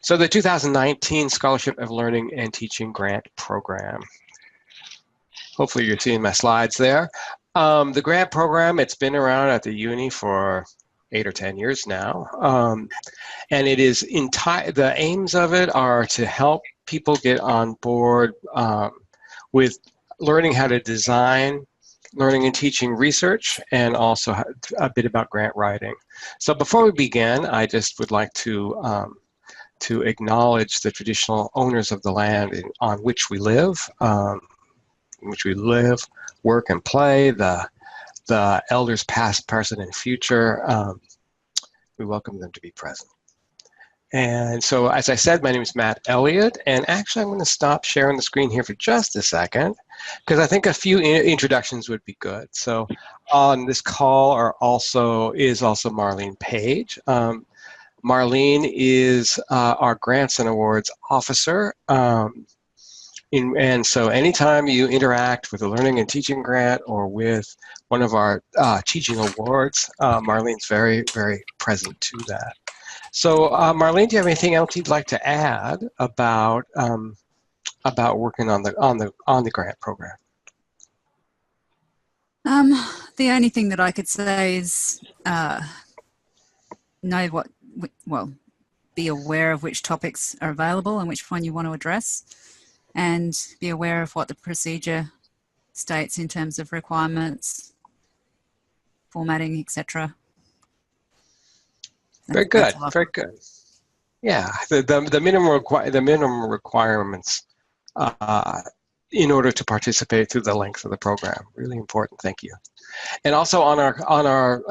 So the 2019 Scholarship of Learning and Teaching Grant Program. Hopefully you're seeing my slides there. The grant program, it's been around at the uni for 8 or 10 years now. And it is the aims of it are to help people get on board with learning how to design learning and teaching research, and also a bit about grant writing. So before we begin, I just would like to acknowledge the traditional owners of the land on which we live, work, and play, the elders past, present, and future. We welcome them to be present. And so, as I said, my name is Matt Elliott, and actually I'm going to stop sharing the screen here for just a second, because I think a few introductions would be good. So on this call is also Marlene Page. Marlene is our Grants and Awards Officer. And so anytime you interact with a learning and teaching grant or with one of our teaching awards, Marlene's very, very present to that. So Marlene, do you have anything else you'd like to add about working on the grant program? The only thing that I could say is be aware of which topics are available and which one you want to address, and be aware of what the procedure states in terms of requirements, formatting, etc. Very good, very good. Yeah, the minimum requirements in order to participate through the length of the program. Really important. Thank you. And also in our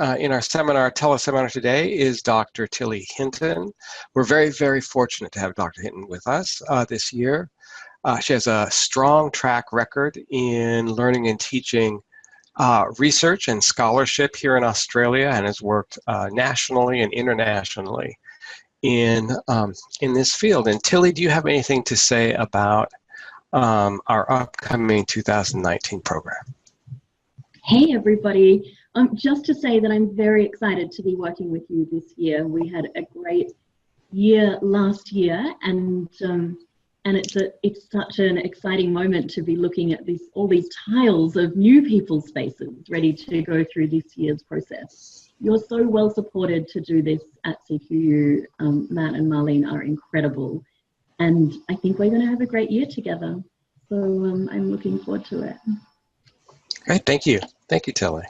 teleseminar today is Dr. Tilly Hinton. We're very, very fortunate to have Dr. Hinton with us this year. She has a strong track record in learning and teaching research and scholarship here in Australia, and has worked nationally and internationally in this field. And Tilly, do you have anything to say about our upcoming 2019 program? Hey everybody, just to say that I'm very excited to be working with you this year. We had a great year last year, and it's such an exciting moment to be looking at all these tiles of new people's faces ready to go through this year's process. You're so well supported to do this at CQU. Matt and Marlene are incredible, and I think we're going to have a great year together. So I'm looking forward to it. Great, thank you. Thank you, Tilly.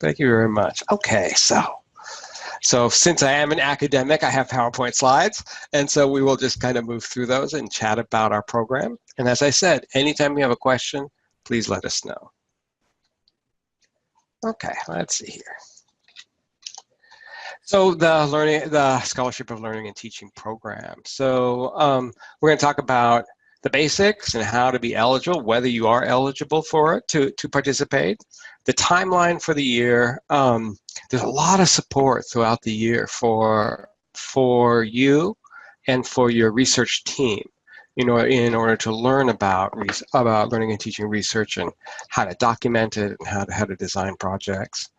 Thank you very much. Okay, so since I am an academic, I have PowerPoint slides, and so we will just kind of move through those and chat about our program. And as I said, anytime you have a question, please let us know. Okay, let's see here. So the Scholarship of Learning and Teaching program. So we're going to talk about the basics and how to be eligible, whether you are eligible for it to participate. The timeline for the year, there's a lot of support throughout the year for you and for your research team, in order to learn about learning and teaching research and how to document it and how to design projects.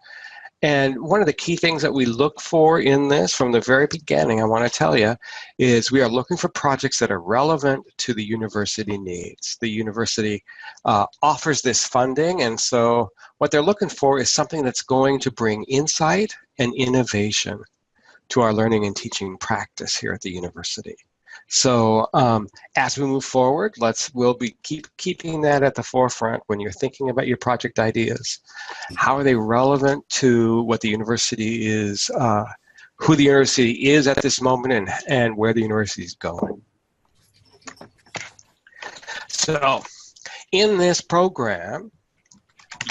And one of the key things that we look for in this from the very beginning, I want to tell you, is we are looking for projects that are relevant to the university needs. The university offers this funding, and so what they're looking for is something that's going to bring insight and innovation to our learning and teaching practice here at the university. So as we move forward, we'll be keeping that at the forefront when you're thinking about your project ideas. How are they relevant to what the university is, who the university is at this moment, and where the university is going? So in this program,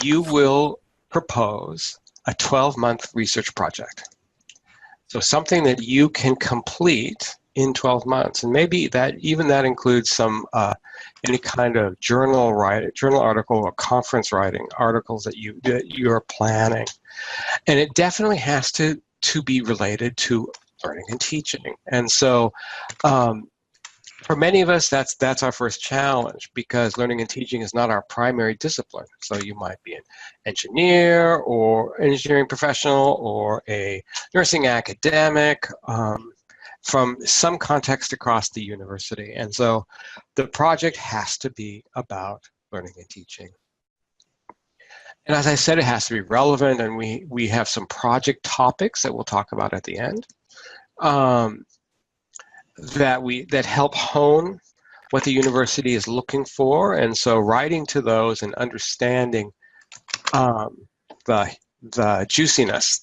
you will propose a 12-month research project. So something that you can complete in 12 months, and maybe that includes some any kind of journal article or conference writing articles that you're planning, and it definitely has to be related to learning and teaching. And so for many of us, that's our first challenge, because learning and teaching is not our primary discipline. So you might be an engineer or engineering professional or a nursing academic. from some context across the university. And so the project has to be about learning and teaching. And as I said, it has to be relevant, and we have some project topics that we'll talk about at the end that help hone what the university is looking for. And so writing to those and understanding the juiciness,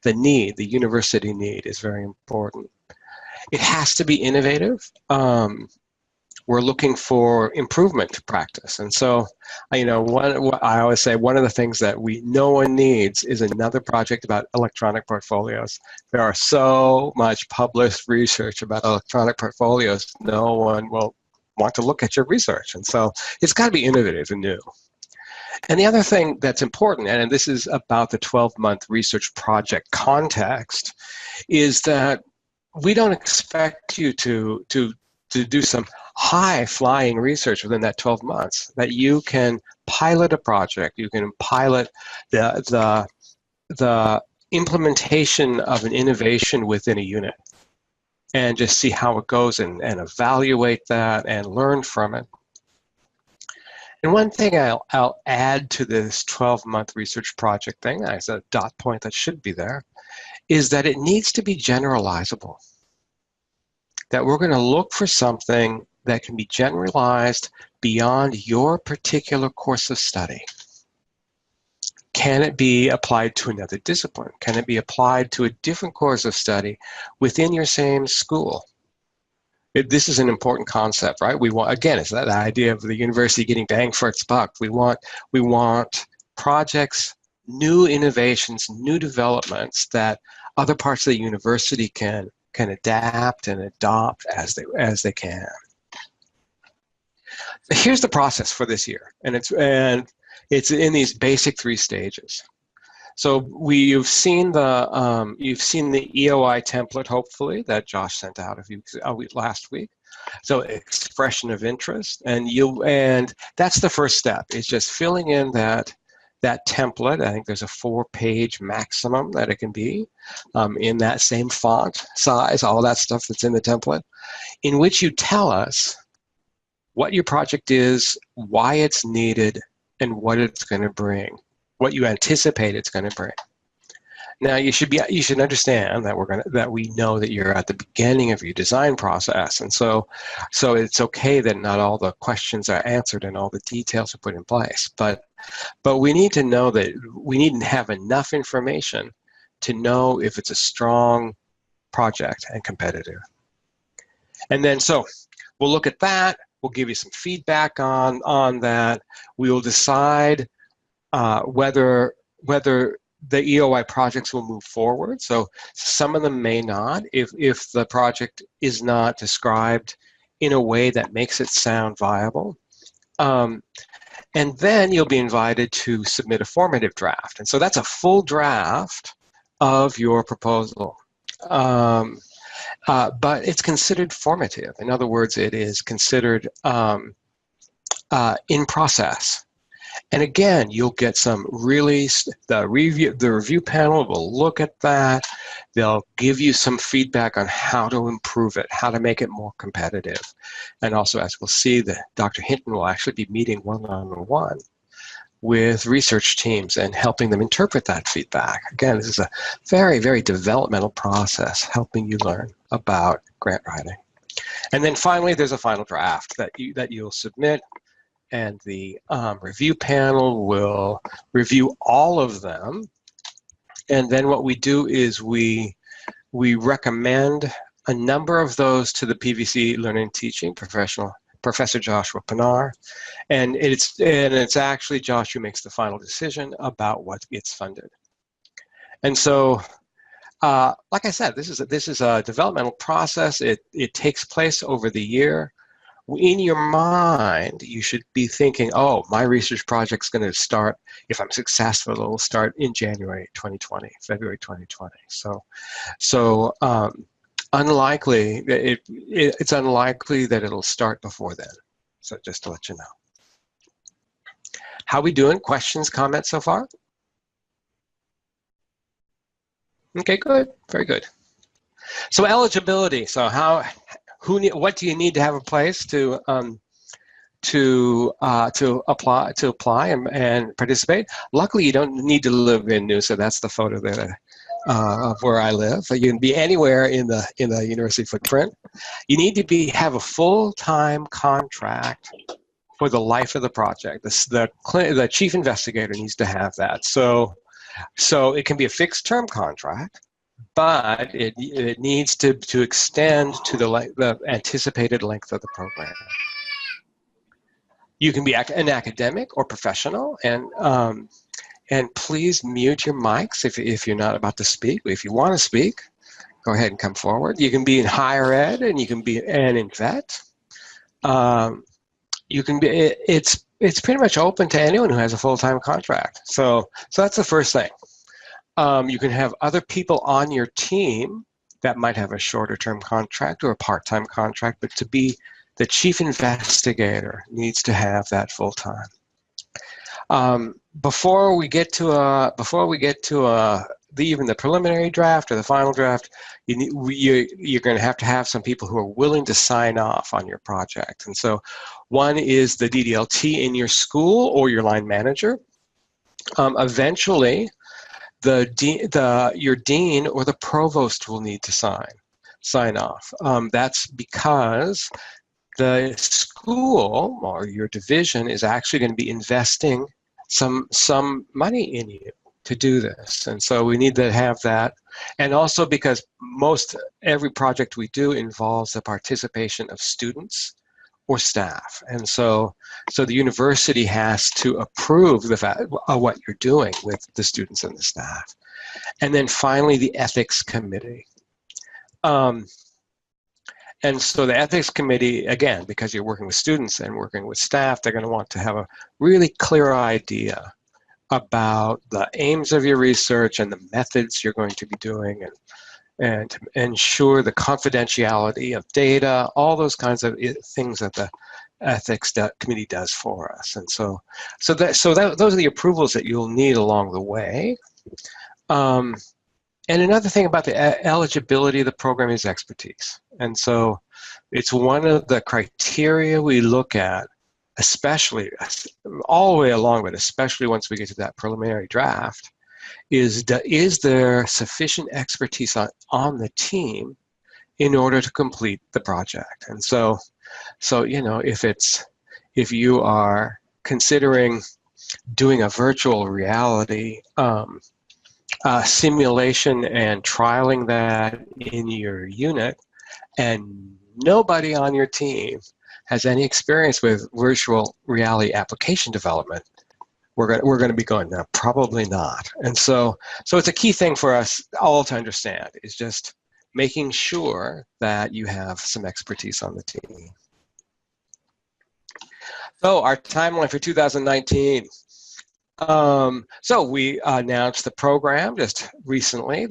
the need, the university need is very important. It has to be innovative. We're looking for improvement to practice. And so, I always say one of the things that no one needs is another project about electronic portfolios. There are so much published research about electronic portfolios, no one will want to look at your research. And so it's got to be innovative and new. And the other thing that's important, and this is about the 12-month research project context, is that we don't expect you to do some high-flying research within that 12 months, that you can pilot a project, you can pilot the implementation of an innovation within a unit and just see how it goes and evaluate that and learn from it. And one thing I'll add to this 12-month research project thing, as a dot point that should be there, is that it needs to be generalizable. That we're going to look for something that can be generalized beyond your particular course of study. Can it be applied to another discipline? Can it be applied to a different course of study within your same school? This is an important concept, right? We want, again, it's that idea of the university getting bang for its buck. We want projects, new innovations, new developments that other parts of the university can adapt and adopt as they can. Here's the process for this year, and it's in these basic 3 stages. So you've seen the EOI template, hopefully, that Josh sent out last week. So expression of interest, and that's the first step. It's just filling in that template. I think there's a 4-page maximum that it can be in that same font size, all that stuff that's in the template, in which you tell us what your project is, why it's needed, and what it's going to bring, what you anticipate it's going to bring. Now you should understand that we know that you're at the beginning of your design process, and so it's okay that not all the questions are answered and all the details are put in place. But we need to know that we need to have enough information to know if it's a strong project and competitive. And then so we'll look at that. We'll give you some feedback on that. We will decide whether the EOI projects will move forward. So some of them may not if the project is not described in a way that makes it sound viable. And then you'll be invited to submit a formative draft. And so that's a full draft of your proposal. But it's considered formative. In other words, it is considered in process. And again, you'll get some the review panel will look at that. They'll give you some feedback on how to improve it, how to make it more competitive. And also, as we'll see, Dr. Hinton will actually be meeting one-on-one with research teams and helping them interpret that feedback. Again, this is a very, very developmental process, helping you learn about grant writing. And then finally, there's a final draft that you'll submit, and the review panel will review all of them. And then what we do is we recommend a number of those to the PVC Learning and Teaching Professor Joshua Pinar, and it's actually Josh who makes the final decision about what gets funded. And so, like I said, this is a developmental process. It takes place over the year. In your mind, you should be thinking, oh, my research project's going to start, if I'm successful, it'll start in January 2020, February 2020. So unlikely, it's unlikely that it'll start before then. So just to let you know. How we doing? Questions, comments so far? Okay, good, very good. So eligibility. So what do you need to have in place to apply and participate? Luckily, you don't need to live in Noosa. That's the photo that of where I live. You can be anywhere in the university footprint. You need to have a full-time contract for the life of the project. The chief investigator needs to have that. So it can be a fixed-term contract, but it needs to extend to the anticipated length of the program. You can be an academic or professional, and please mute your mics if you're not about to speak. If you want to speak, go ahead and come forward. You can be in higher ed, and you can be in vet. You can be. It's pretty much open to anyone who has a full-time contract. So that's the first thing. You can have other people on your team that might have a shorter-term contract or a part-time contract, but to be the chief investigator needs to have that full-time. Before we get to even the preliminary draft or the final draft, you're going to have some people who are willing to sign off on your project. And so, one is the DDLT in your school or your line manager. Eventually, your dean or the provost will need to sign off. That's because the school or your division is actually going to be investing some money in you to do this, and so we need to have that. And also because every project we do involves the participation of students or staff, and so the university has to approve the fact of what you're doing with the students and the staff. And then finally, the ethics committee. And so the ethics committee, again, because you're working with students and working with staff, they're going to want to have a really clear idea about the aims of your research and the methods you're going to be doing, and to ensure the confidentiality of data, all those kinds of things that the ethics committee does for us. And so those are the approvals that you'll need along the way. And another thing about the eligibility of the program is expertise. And so it's one of the criteria we look at, especially all the way along, but especially once we get to that preliminary draft, is there sufficient expertise on the team in order to complete the project? And so if you are considering doing a virtual reality simulation and trialing that in your unit, and nobody on your team has any experience with virtual reality application development, we're going to be going, no, probably not. And so it's a key thing for us all to understand, is just making sure that you have some expertise on the team. So our timeline for 2019. So we announced the program just recently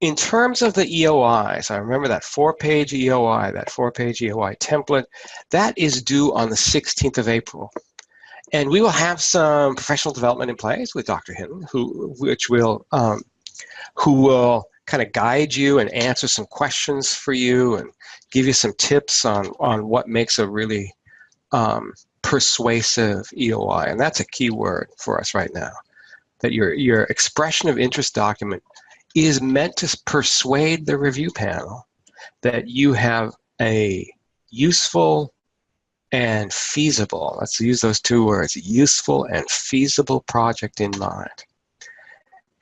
in terms of the EOIs, I remember that 4-page EOI, template, that is due on the 16th of April. And we will have some professional development in place with Dr. Hinton, who will kind of guide you and answer some questions for you and give you some tips on what makes a really persuasive EOI. And that's a key word for us right now, that your expression of interest document is meant to persuade the review panel that you have a useful and feasible, let's use those two words, useful and feasible project in mind.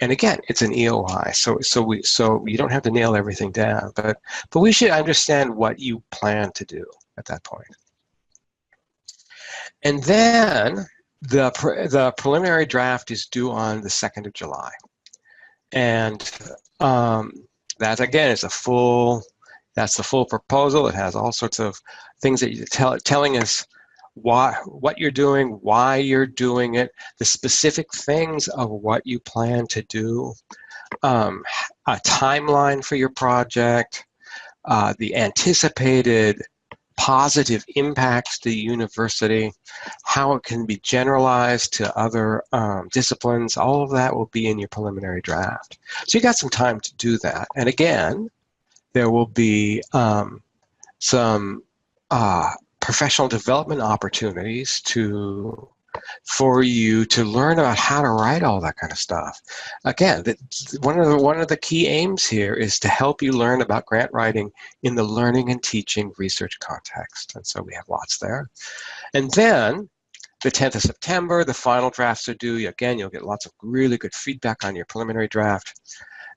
And again, it's an EOI, so you don't have to nail everything down, but we should understand what you plan to do at that point. And then the preliminary draft is due on the 2nd of July. And that, again, is that's the full proposal. It has all sorts of things that you're telling us what you're doing, why you're doing it, the specific things of what you plan to do, a timeline for your project, the anticipated positive impact to the university, how it can be generalized to other disciplines. All of that will be in your preliminary draft. So you got some time to do that. And again, there will be some professional development opportunities for you to learn about how to write all that kind of stuff. Again, one of the key aims here is to help you learn about grant writing in the learning and teaching research context. And so we have lots there. And then the 10th of September, the final drafts are due. Again, you'll get lots of really good feedback on your preliminary draft.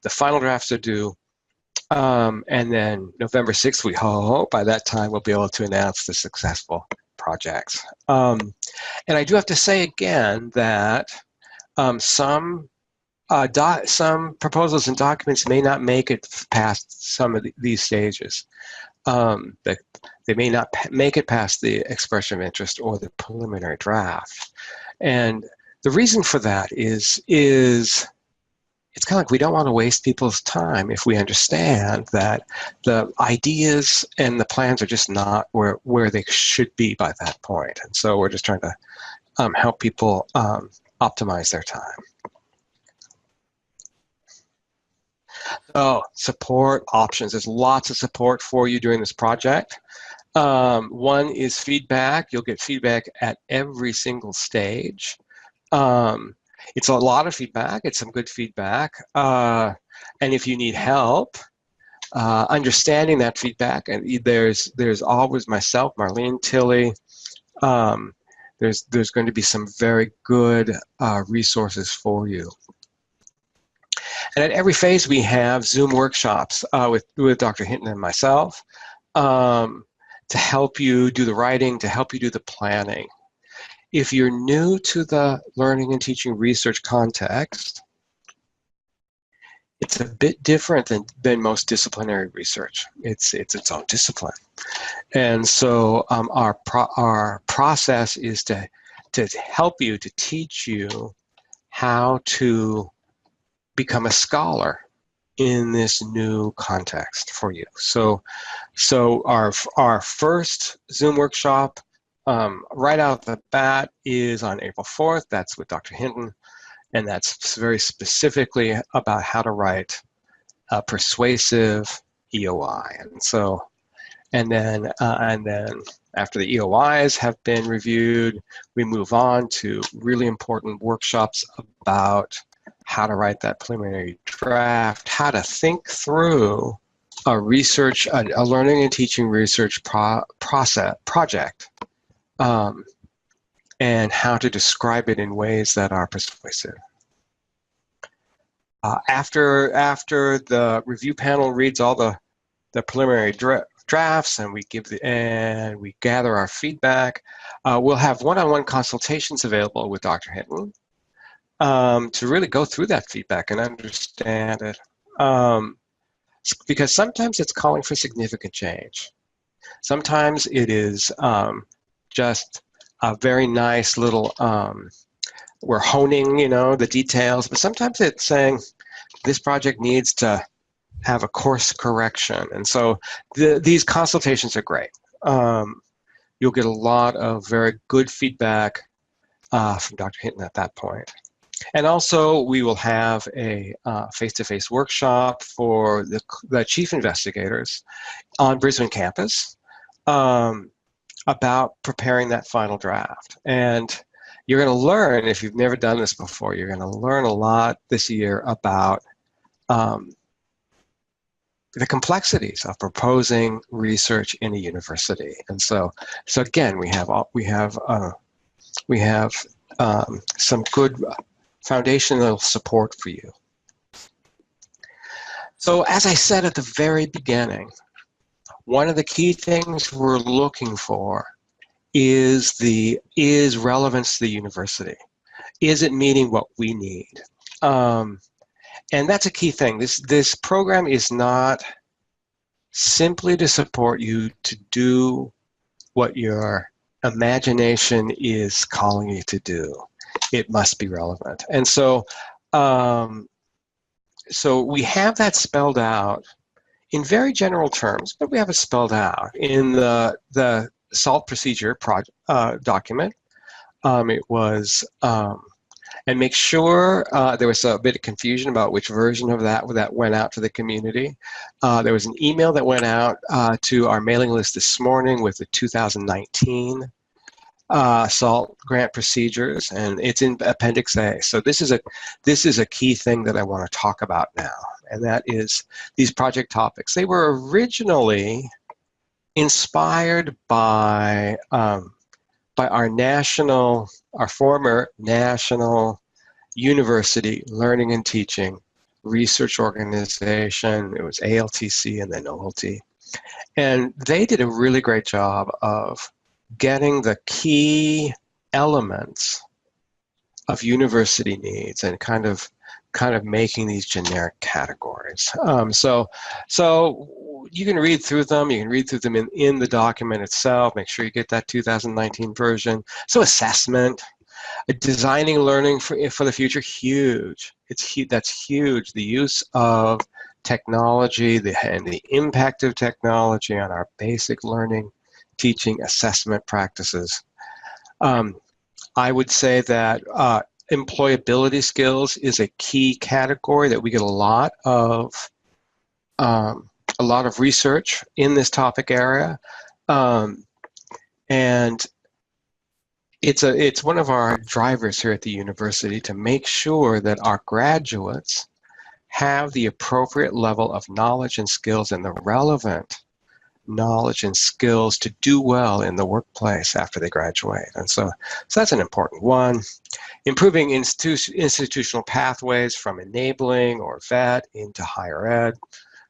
The final drafts are due. And then November 6th, we hope by that time we'll be able to announce the successful projects. And I do have to say again that some proposals and documents may not make it past some of these stages. They may not make it past the expression of interest or the preliminary draft. And the reason for that is it's kind of like we don't want to waste people's time if we understand that the ideas and the plans are just not where they should be by that point. And so we're just trying to help people optimize their time. So support options. There's lots of support for you during this project. One is feedback. You'll get feedback at every single stage. It's a lot of feedback. It's some good feedback. And if you need help understanding that feedback, and there's always myself, Marlene, Tilly. There's going to be some very good resources for you. And at every phase, we have Zoom workshops with Dr. Hinton and myself to help you do the writing, to help you do the planning. If you're new to the learning and teaching research context, it's a bit different than most disciplinary research. It's its own discipline. And so our process is to help you, to teach you how to become a scholar in this new context for you. So our first Zoom workshop right out the bat is on April 4th. That's with Dr. Hinton, and that's very specifically about how to write a persuasive EOI. And then after the EOIs have been reviewed, we move on to really important workshops about how to write that preliminary draft, how to think through a learning and teaching research project. And how to describe it in ways that are persuasive. After the review panel reads all the preliminary drafts and we gather our feedback, we'll have one-on-one consultations available with Dr. Hinton to really go through that feedback and understand it. Because sometimes it's calling for significant change. Sometimes it is just a very nice little, we're honing, the details, but sometimes it's saying this project needs to have a course correction. And so these consultations are great. You'll get a lot of very good feedback from Dr. Hinton at that point. And also we will have a face-to-face workshop for the chief investigators on Brisbane campus. About preparing that final draft. And you're going to learn, if you've never done this before, you're going to learn a lot this year about the complexities of proposing research in a university. And so again, we have some good foundational support for you. So as I said at the very beginning, one of the key things we're looking for is relevance to the university. Is it meeting what we need? And that's a key thing. This program is not simply to support you to do what your imagination is calling you to do. It must be relevant. And so we have that spelled out in very general terms, but we have it spelled out in the SALT procedure document. It was, and make sure there was a bit of confusion about which version of that went out to the community. There was an email that went out to our mailing list this morning with the 2019 SALT grant procedures, and it's in Appendix A. So this is a key thing that I want to talk about now, and that is these project topics. They were originally inspired by our former national university learning and teaching research organization. It was ALTC and then OLT, and they did a really great job of getting the key elements of university needs and kind of making these generic categories. So you can read through them. You can read through them in the document itself. Make sure you get that 2019 version. So assessment, designing learning for the future, huge. That's huge. The use of technology and the impact of technology on our basic learning, teaching, assessment practices. I would say that employability skills is a key category that we get a lot of research in this topic area, and it's one of our drivers here at the university to make sure that our graduates have the appropriate level of knowledge and skills and the relevant knowledge and skills to do well in the workplace after they graduate. And so that's an important one. Improving institutional pathways from enabling or VET into higher ed,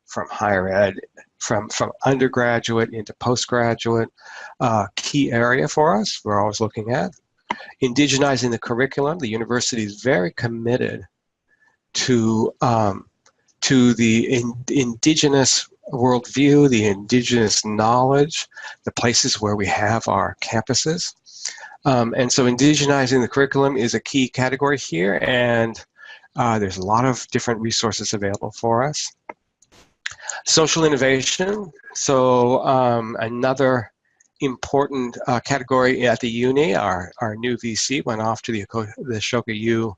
from higher ed, from undergraduate into postgraduate, key area for us we're always looking at. Indigenizing the curriculum. The university is very committed to the indigenous worldview, the indigenous knowledge, the places where we have our campuses. And so indigenizing the curriculum is a key category here, and there's a lot of different resources available for us. Social innovation, so another important category at the uni. Our new VC went off to the Ashoka U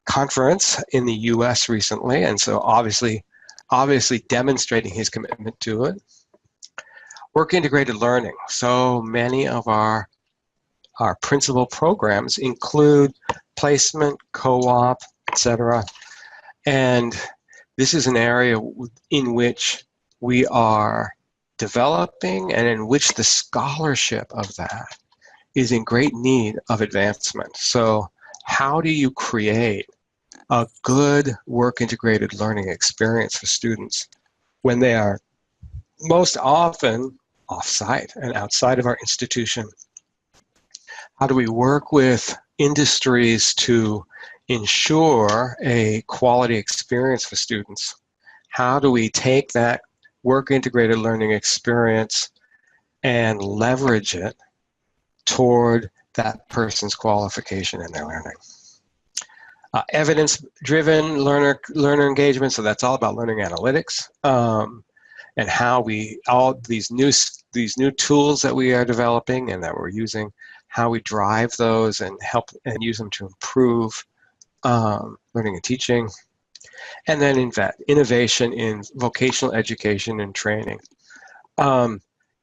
conference in the US recently, and so obviously demonstrating his commitment to it. Work integrated learning. So many of our principal programs include placement, co-op, etc. And this is an area in which we are developing and in which the scholarship of that is in great need of advancement. So how do you create a good work-integrated learning experience for students when they are most often off-site and outside of our institution? How do we work with industries to ensure a quality experience for students? How do we take that work-integrated learning experience and leverage it toward that person's qualification in their learning? Evidence-driven learner engagement, so that's all about learning analytics, and how all these new tools that we are developing and that we're using, how we drive those and help and use them to improve learning and teaching. And then innovation in vocational education and training.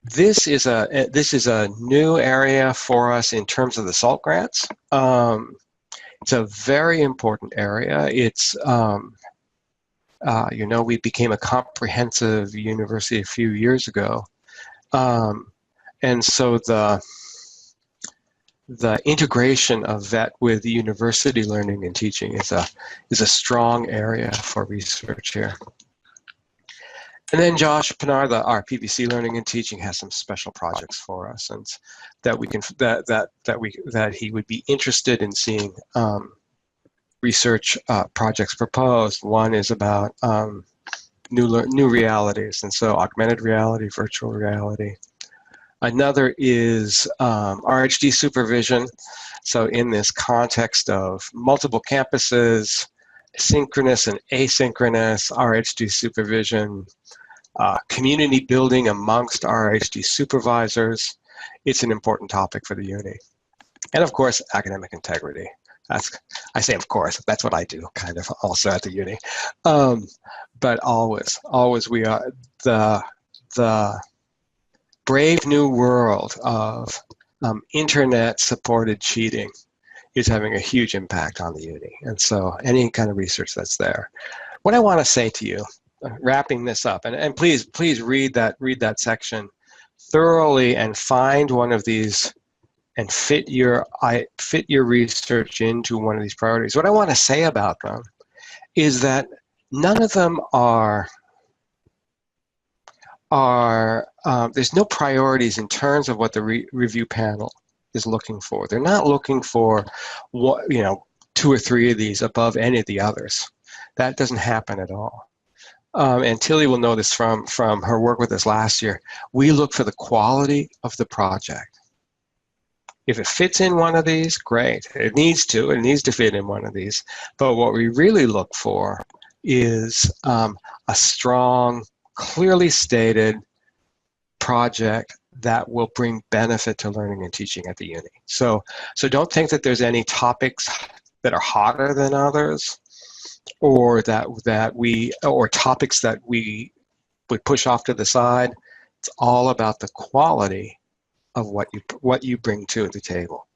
This is a new area for us in terms of the SALT grants. It's a very important area. It's, we became a comprehensive university a few years ago. And so the integration of VET with the university learning and teaching is a strong area for research here. And then Josh Pinar, our PVC learning and teaching, has some special projects for us, and that he would be interested in seeing research projects proposed. One is about new realities, and so augmented reality, virtual reality. Another is RHD supervision. So in this context of multiple campuses, synchronous and asynchronous RHD supervision, community building amongst RHD supervisors. It's an important topic for the uni. And of course, academic integrity. I say of course, that's what I do kind of also at the uni. But always we are the brave new world of internet-supported cheating is having a huge impact on the uni. And so any kind of research that's there. What I want to say to you, wrapping this up, and please read that section thoroughly and find one of these and fit your research into one of these priorities. What I want to say about them is that none of them there's no priorities in terms of what the review panel is looking for. They're not looking for what, 2 or 3 of these above any of the others. That doesn't happen at all. And Tilly will know this from her work with us last year. We look for the quality of the project. If it fits in one of these, great. It needs to fit in one of these. But what we really look for is a strong, clearly stated project that will bring benefit to learning and teaching at the uni. So don't think that there's any topics that are hotter than others, or topics that we would push off to the side. It's all about the quality of what you bring to the table.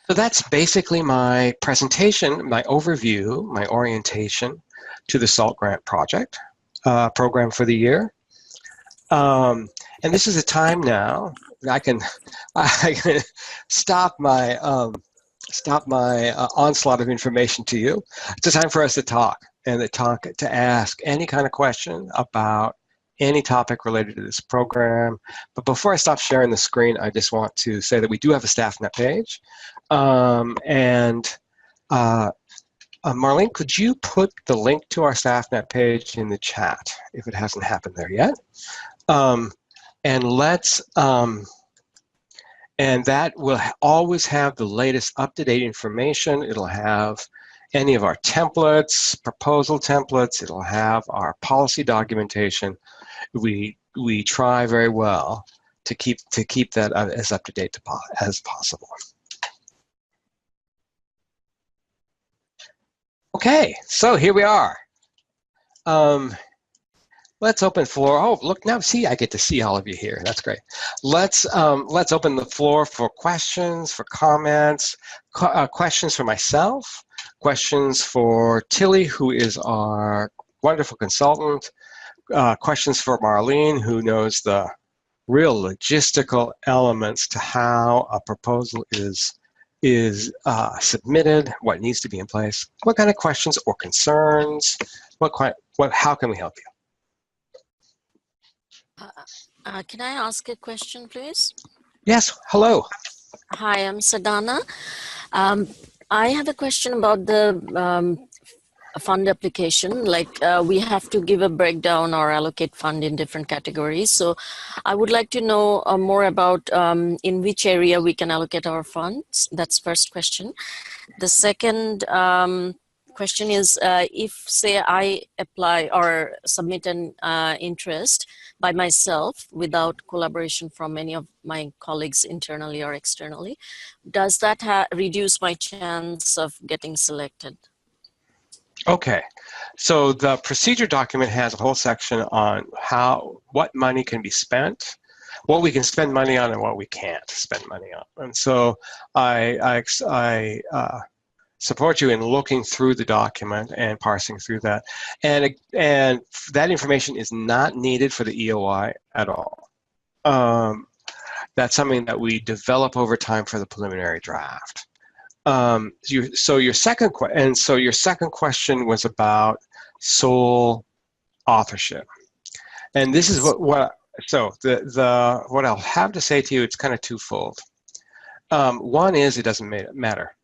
So that's basically my presentation, my overview, my orientation to the SALT grant project program for the year. And this is a time now I can stop my onslaught of information to you. It's a time for us to talk to ask any kind of question about any topic related to this program. But before I stop sharing the screen, I just want to say that we do have a StaffNet page. Marlene, could you put the link to our StaffNet page in the chat if it hasn't happened there yet? And that will always have the latest up-to-date information. It'll have any of our templates, proposal templates. It'll have our policy documentation. We try very well to keep that as up-to-date as possible. Okay, so here we are. Let's open floor. Oh, look now! See, I get to see all of you here. That's great. Let's open the floor for questions, for comments, questions for myself, questions for Tilly, who is our wonderful consultant, questions for Marlene, who knows the real logistical elements to how a proposal is submitted, what needs to be in place, what kind of questions or concerns, how can we help you? Can I ask a question, please? Yes, hello. Hi, I'm Sadhana. I have a question about the fund application. Like we have to give a breakdown or allocate fund in different categories. So I would like to know more about in which area we can allocate our funds. That's first question. The second question is if, say, I apply or submit an interest by myself without collaboration from any of my colleagues internally or externally, does that reduce my chance of getting selected? Okay, so the procedure document has a whole section on what money can be spent, what we can spend money on, and what we can't spend money on. And so I support you in looking through the document and parsing through that. And that information is not needed for the EOI at all. That's something that we develop over time for the preliminary draft. So your second question was about sole authorship, and this is what I'll have to say to you. It's kind of twofold. One is it doesn't matter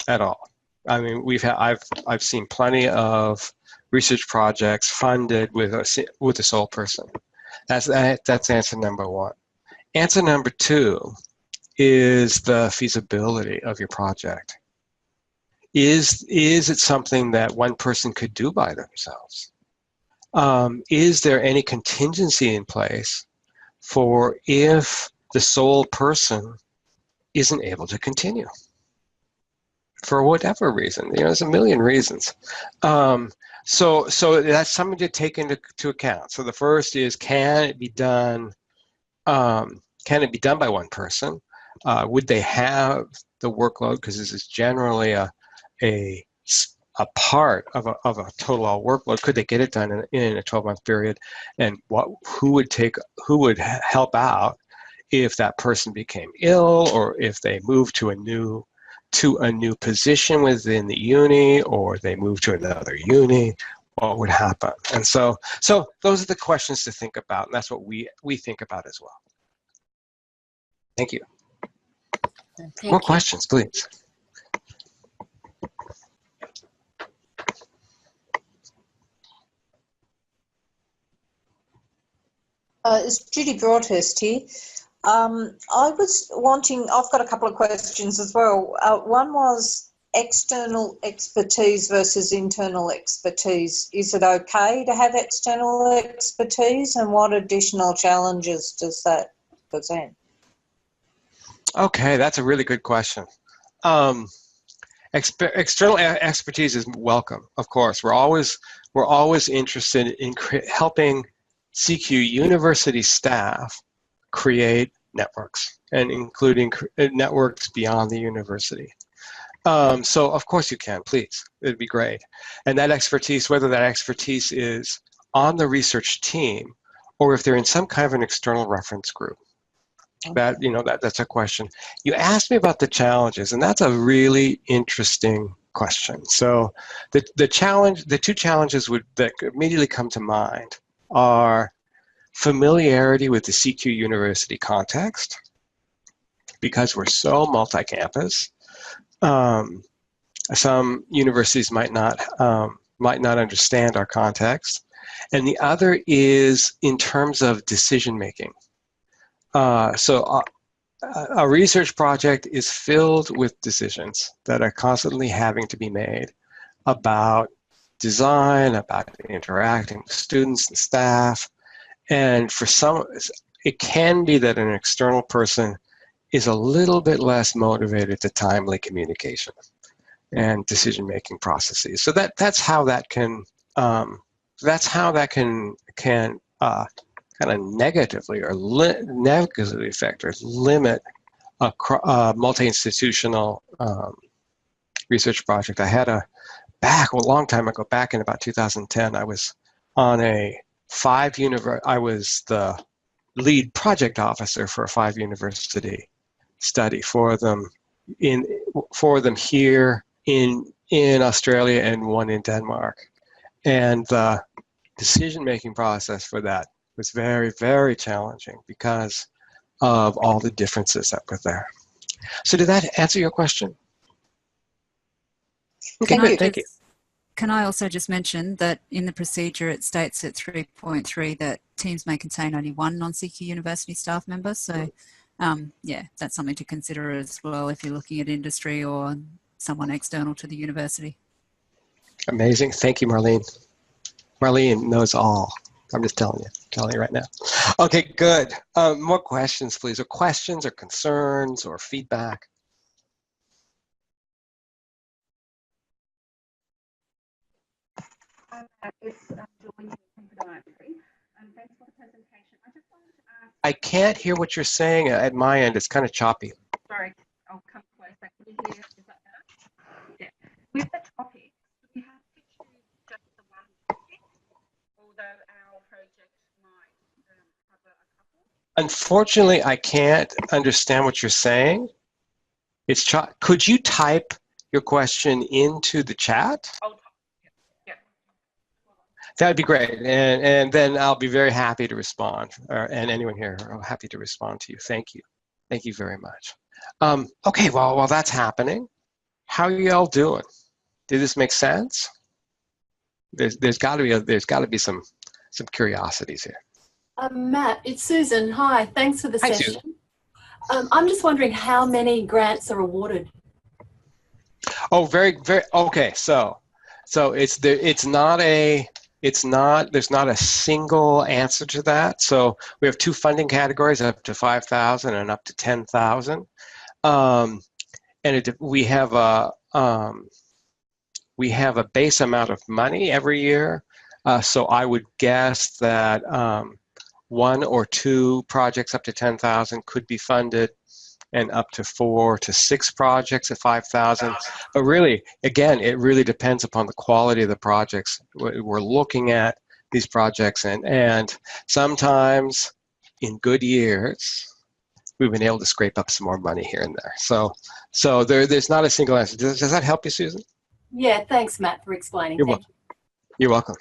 at all. I mean, I've seen plenty of research projects funded with a sole person. That's answer number one. Answer number two is the feasibility of your project. Is it something that one person could do by themselves? Is there any contingency in place for if the sole person isn't able to continue for whatever reason? There's a million reasons. So that's something to take into account. So the first is, can it be done? Can it be done by one person? Would they have the workload? Because this is generally a part of a total all workload. Could they get it done in a 12-month period? And who would help out if that person became ill, or if they moved to a new position within the uni, or they moved to another uni? What would happen? And so those are the questions to think about, and that's what we think about as well. Thank you. More questions, please. It's Judy Broadhurst here. I was wanting, I've got a couple of questions as well. One was external expertise versus internal expertise. Is it okay to have external expertise, and what additional challenges does that present? Okay, that's a really good question. External expertise is welcome, of course. We're always interested in helping CQ university staff create networks, and including networks beyond the university. So of course you can, please. It'd be great. And that expertise, whether that expertise is on the research team or if they're in some kind of an external reference group, that's a question. You asked me about the challenges, and that's a really interesting question. So the two challenges that immediately come to mind are familiarity with the CQ university context, because we're so multi-campus. Some universities might not understand our context, and the other is in terms of decision making. So a research project is filled with decisions that are constantly having to be made about design, about interacting with students and staff. And for some, it can be that an external person is a little bit less motivated to timely communication and decision-making processes. So that's how that can kind of negatively negatively affect or limit a multi-institutional research project. I had a long time ago, back in about 2010, I was on I was the lead project officer for a 5-university study for them here in Australia and one in Denmark. And the decision-making process for that was very, very challenging because of all the differences that were there. So did that answer your question? Okay, good, thank you. Can I also just mention that in the procedure it states at 3.3 that teams may contain only one non-CQ university staff member. So yeah, that's something to consider as well if you're looking at industry or someone external to the university. Amazing, thank you, Marlene. Marlene knows all. I'm just telling you right now. Okay, good. More questions, please, or questions or concerns or feedback. It's Joy from Podiatry. Thanks for the presentation. I just wanted to ask. I can't hear what you're saying at my end. It's kind of choppy. Sorry, I'll come closer. Can you hear? Is that better? Yeah. With the topic, do we have to choose just the one topic, although our project might cover a couple? Unfortunately, I can't understand what you're saying. It's could you type your question into the chat? That would be great, and then I'll be very happy to respond, and anyone here, I'm happy to respond to you. Thank you very much. Okay, well, while that's happening, how are you all doing? Did this make sense? There's got to be some curiosities here. Matt, it's Susan. Hi, thanks for the session. I'm just wondering how many grants are awarded. Oh, very okay. So there's not a single answer to that. So we have two funding categories, up to 5,000 and up to 10,000. And we have a base amount of money every year. So I would guess that one or two projects up to 10,000 could be funded, and up to 4 to 6 projects at 5,000. But really, again, it really depends upon the quality of the projects. We're looking at these projects, and sometimes in good years, we've been able to scrape up some more money here and there. So there's not a single answer. Does that help you, Susan? Yeah, thanks, Matt, for explaining. You're Thank welcome. You're welcome.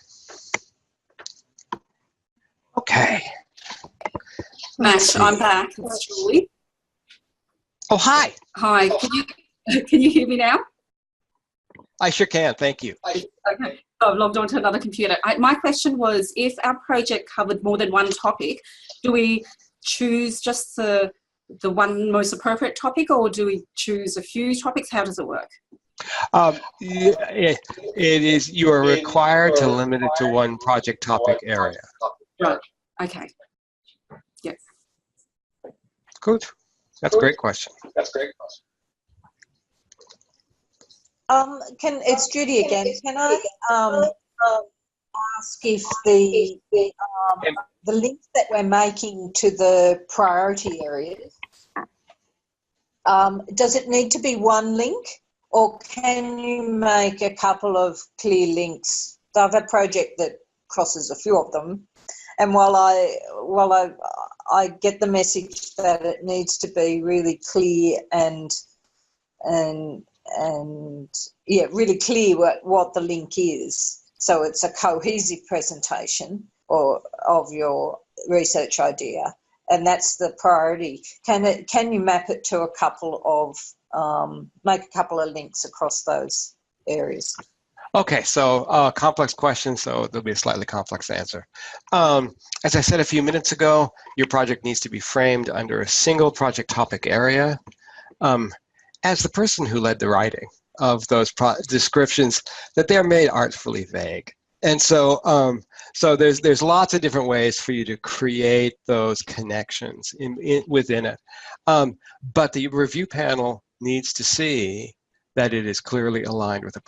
Okay. Matt, I'm back. It's Julie. Oh, hi. Hi. Can you hear me now? I sure can. Thank you. Okay. I've logged onto another computer. My question was, if our project covered more than one topic, do we choose just the one most appropriate topic, or do we choose a few topics? How does it work? It is, you are required to limit it to one project topic area. Right. Okay. Yes. Good. That's a great question. It's Judy again. Can I ask if the links that we're making to the priority areas, does it need to be one link, or can you make a couple of clear links? So I have a project that crosses a few of them, and while I get the message that it needs to be really clear and yeah, really clear what the link is, so it's a cohesive presentation of your research idea, and that's the priority. Can you map it to a couple of make a couple of links across those areas? Okay, so complex question, so there'll be a slightly complex answer. As I said a few minutes ago, your project needs to be framed under a single project topic area. As the person who led the writing of those descriptions, that they're made artfully vague. And so there's lots of different ways for you to create those connections within it. But the review panel needs to see that it is clearly aligned with a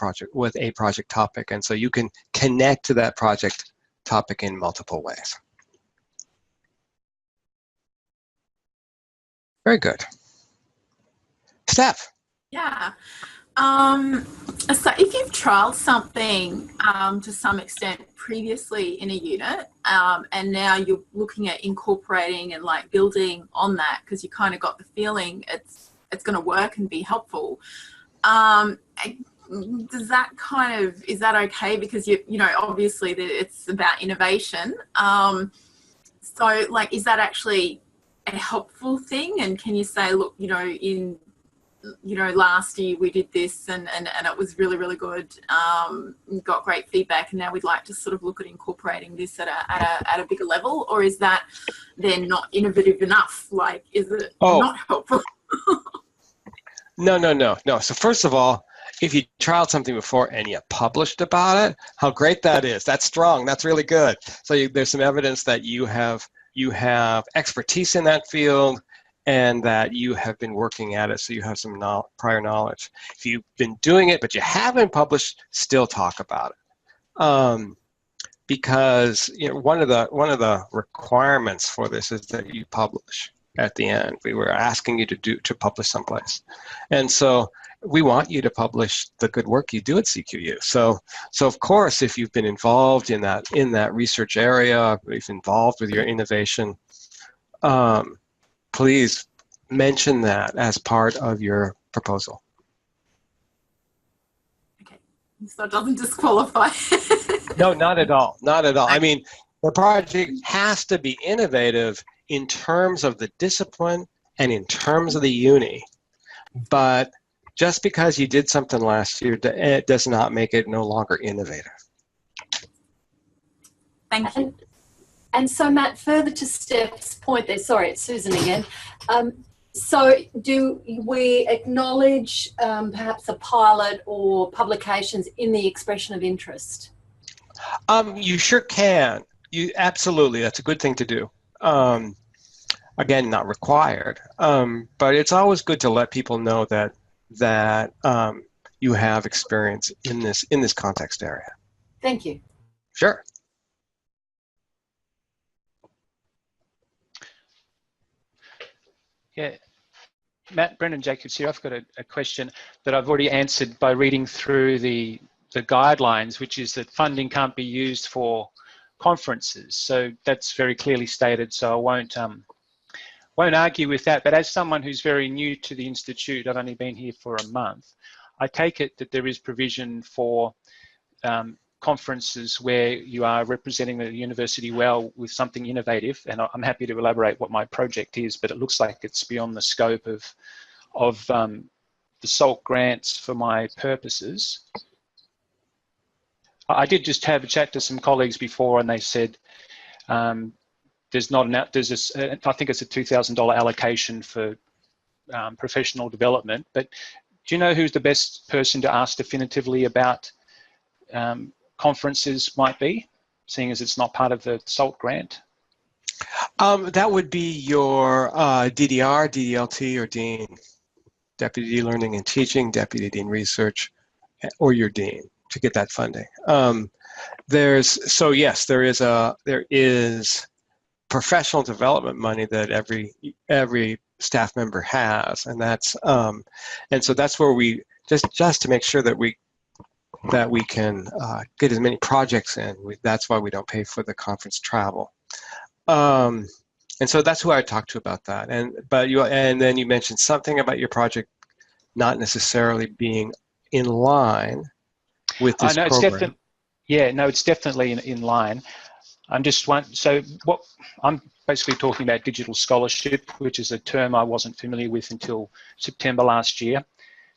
project topic, and so you can connect to that project topic in multiple ways. Very good. Steph. Yeah. So if you've trialed something to some extent previously in a unit, and now you're looking at incorporating and like building on that because you kind of got the feeling it's going to work and be helpful. Does that is that okay? Because you know, obviously it's about innovation. So like, is that actually a helpful thing? And can you say, look, last year we did this and it was really, really good. Got great feedback, and now we'd like to sort of look at incorporating this at a bigger level? Or is that then not innovative enough? Like, is it not helpful? No. So first of all, if you trialed something before and you published about it, how great that is. That's strong. That's really good. So there's some evidence that you have expertise in that field and that you have been working at it, so you have some prior knowledge. If you've been doing it but you haven't published, still talk about it. Because one of the requirements for this is that you publish. At the end, we were asking you to publish someplace, and so we want you to publish the good work you do at CQU. So of course, if you've been involved in that research area, if involved with your innovation, please mention that as part of your proposal. Okay, so it doesn't disqualify. No, not at all. Not at all. I mean, the project has to be innovative in terms of the discipline and in terms of the uni, but just because you did something last year, it does not make it no longer innovative. Thank you. And so, Matt, further to Steph's point there, sorry, it's Susan again. So do we acknowledge perhaps a pilot or publications in the expression of interest? You sure can. You absolutely. That's a good thing to do. Again, not required, but it's always good to let people know that you have experience in this context area. Thank you. Sure. Yeah, Matt, Brendan Jacobs here. I've got a question that I've already answered by reading through the guidelines, which is that funding can't be used for conferences. So that's very clearly stated. So I won't argue with that. But as someone who's very new to the Institute, I've only been here for a month, I take it that there is provision for conferences where you are representing the university well with something innovative, and I'm happy to elaborate what my project is, but it looks like it's beyond the scope of the SALT grants for my purposes. I did just have a chat to some colleagues before, and they said there's not enough. I think it's a $2,000 allocation for professional development. But do you know who's the best person to ask definitively about conferences might be, seeing as it's not part of the SALT grant? That would be your DDR, DDLT, or Dean, Deputy Learning and Teaching, Deputy Dean Research, or your Dean to get that funding. There is professional development money that every staff member has, and that's and so that's where we just to make sure that we can get as many projects in. That's why we don't pay for the conference travel. And so that's who I talked to about that. And then you mentioned something about your project not necessarily being in line with this program. It's definitely in line. I'm basically talking about digital scholarship, which is a term I wasn't familiar with until September last year,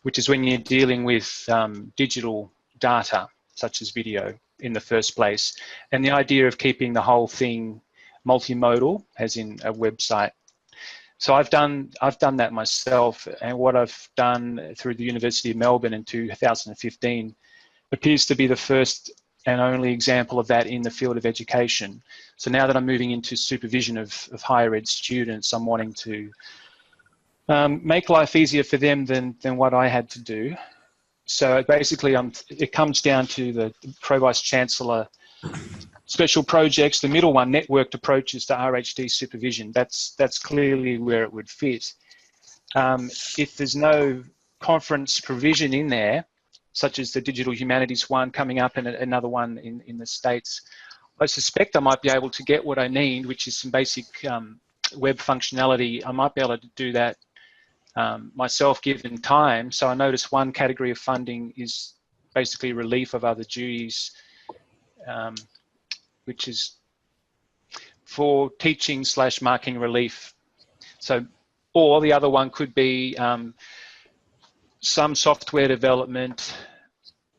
which is when you're dealing with digital data, such as video, in the first place. And the idea of keeping the whole thing multimodal, as in a website. So I've done that myself, and what I've done through the University of Melbourne in 2015 appears to be the first and only example of that in the field of education. So now that I'm moving into supervision of higher ed students, I'm wanting to make life easier for them than what I had to do. So basically, it comes down to the Pro Vice Chancellor special projects. The middle one, networked approaches to RHD supervision. That's clearly where it would fit. If there's no conference provision in there, such as the digital humanities one coming up and another one in the States, I suspect I might be able to get what I need, which is some basic web functionality. I might be able to do that myself given time. So I noticed one category of funding is basically relief of other duties, which is for teaching / marking relief. So, or the other one could be some software development,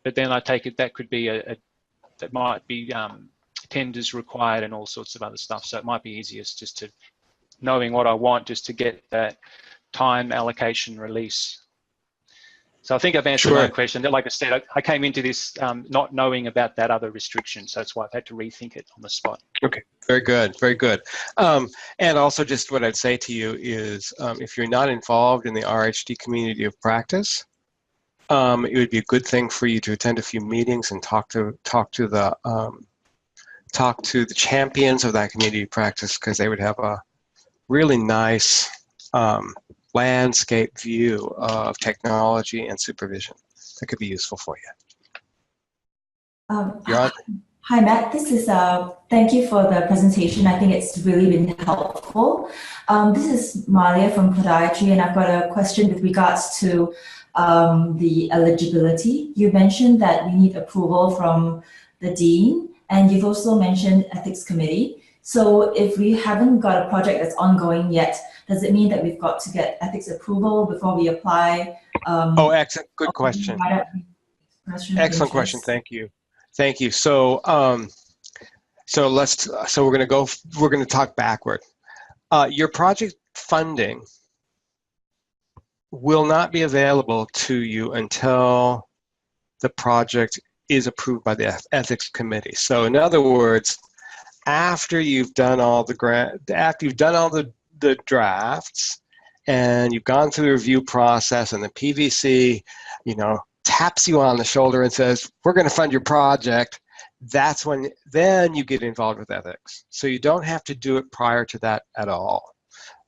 but then I take it that could be that might be tenders required and all sorts of other stuff. So it might be easiest just to knowing what I want, just to get that time allocation release. So I think I've answered my question. Like I said, I came into this not knowing about that other restriction, so that's why I've had to rethink it on the spot. Okay, very good, very good. And also just what I'd say to you is if you're not involved in the RHD community of practice, it would be a good thing for you to attend a few meetings and talk to the champions of that community of practice, because they would have a really nice landscape view of technology and supervision that could be useful for you. Hi, Matt. This is thank you for the presentation. I think it's really been helpful. This is Malia from Podiatry, and I've got a question with regards to the eligibility. You mentioned that we need approval from the dean, and you've also mentioned ethics committee. So if we haven't got a project that's ongoing yet, does it mean that we've got to get ethics approval before we apply? Excellent. Good question. Excellent question. Thank you. Thank you. So, we're going to talk backward. Your project funding will not be available to you until the project is approved by the ethics committee. So in other words, after you've done all the drafts and you've gone through the review process and the PVC, taps you on the shoulder and says, we're going to fund your project, that's when then you get involved with ethics. So you don't have to do it prior to that at all.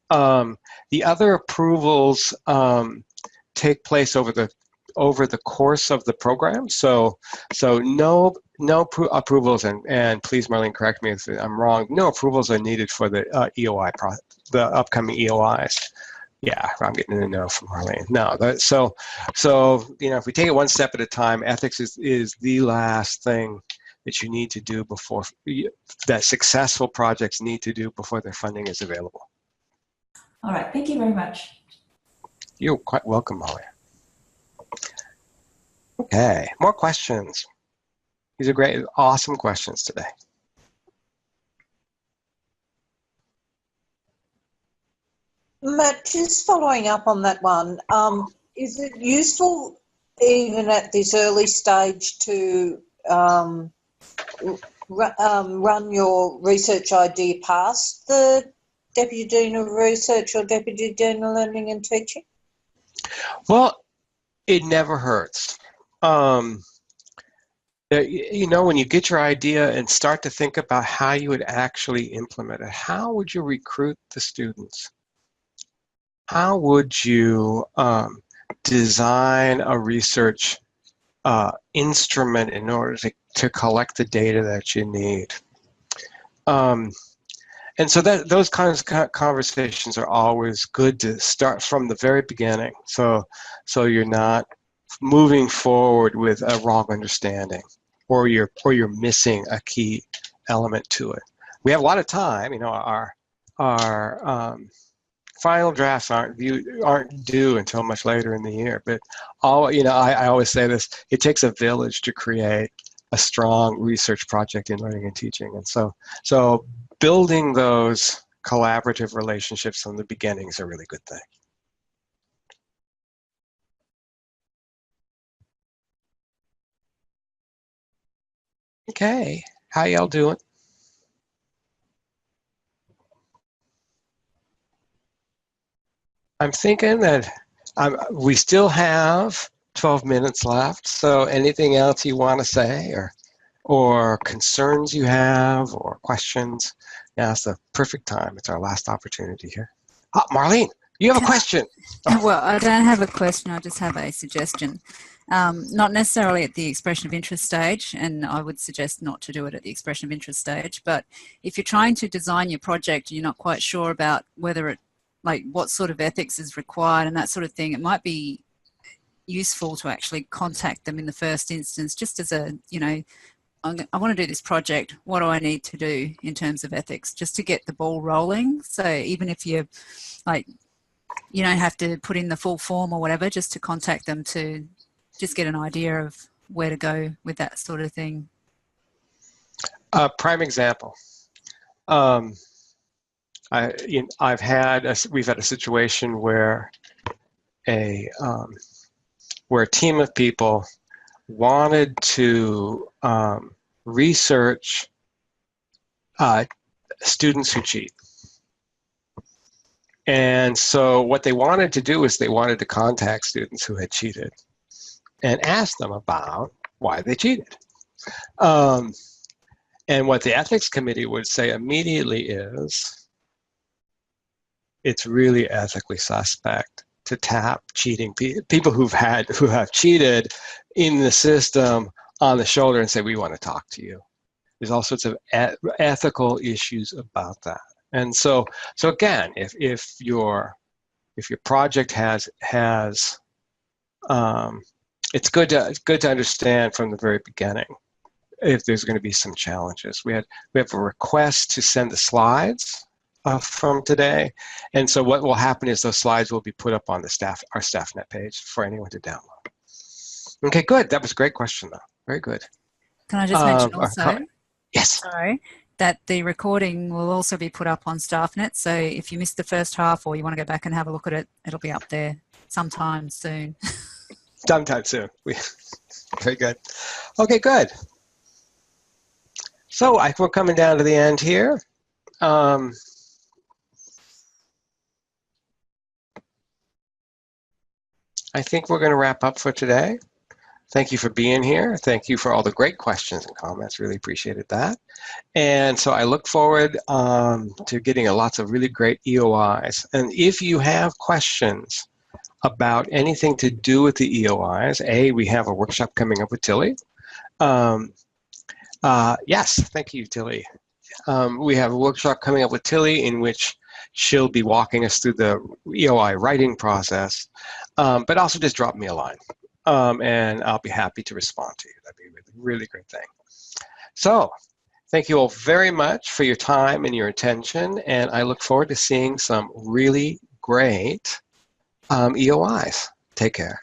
The other approvals take place over the course of the program. So no approvals, and please, Marlene, correct me if I'm wrong. No approvals are needed for the EOI, the upcoming EOIs. Yeah, I'm getting a no from Marlene. No, so if we take it one step at a time, ethics is the last thing that you need to do before that successful projects need to do before their funding is available. All right, thank you very much. You're quite welcome, Molly. Okay, more questions. These are great, awesome questions today. Matt, just following up on that one, is it useful even at this early stage to run your research idea past the Deputy Dean of Research or Deputy Dean of Learning and Teaching? Well, it never hurts. When you get your idea and start to think about how you would actually implement it, how would you recruit the students? How would you design a research instrument in order to collect the data that you need? And so those kinds of conversations are always good to start from the very beginning. So you're not moving forward with a wrong understanding, or you're missing a key element to it. We have a lot of time. Our final drafts aren't due until much later in the year. But I always say this: it takes a village to create a strong research project in learning and teaching. And so building those collaborative relationships from the beginning is a really good thing. Okay, how y'all doing? I'm thinking that we still have 12 minutes left, so anything else you want to say or concerns you have or questions, now's the perfect time. It's our last opportunity here. Oh, Marlene, you have a question. Well, I don't have a question, I just have a suggestion. Not necessarily at the expression of interest stage, and I would suggest not to do it at the expression of interest stage, but if you're trying to design your project and you're not quite sure about whether what sort of ethics is required and that sort of thing, it might be useful to actually contact them in the first instance, just as a, I want to do this project, what do I need to do in terms of ethics, just to get the ball rolling. So even if you you don't have to put in the full form or whatever, just to contact them to just get an idea of where to go with that sort of thing. Prime example. We've had a situation where a team of people wanted to research students who cheat. And so what they wanted to do is they wanted to contact students who had cheated and ask them about why they cheated. And what the ethics committee would say immediately is, it's really ethically suspect to tap cheating people who have cheated in the system on the shoulder and say, we want to talk to you. There's all sorts of ethical issues about that. And so again, if your project has it's good to understand from the very beginning if there's going to be some challenges. We have a request to send the slides from today, and so what will happen is those slides will be put up on our StaffNet page for anyone to download. Okay, good. That was a great question, though. Very good. Can I just mention also? Yes. Sorry. that the recording will also be put up on StaffNet. So if you missed the first half or you want to go back and have a look at it, it'll be up there sometime soon. Sometime soon. Very good. Okay, good. So we're coming down to the end here. I think we're going to wrap up for today. Thank you for being here. Thank you for all the great questions and comments. Really appreciated that. And so I look forward to getting lots of really great EOIs. And if you have questions about anything to do with the EOIs, we have a workshop coming up with Tilly. Yes, thank you, Tilly. We have a workshop coming up with Tilly in which she'll be walking us through the EOI writing process, but also just drop me a line. And I'll be happy to respond to you. That'd be a really great thing. So thank you all very much for your time and your attention, and I look forward to seeing some really great EOIs. Take care.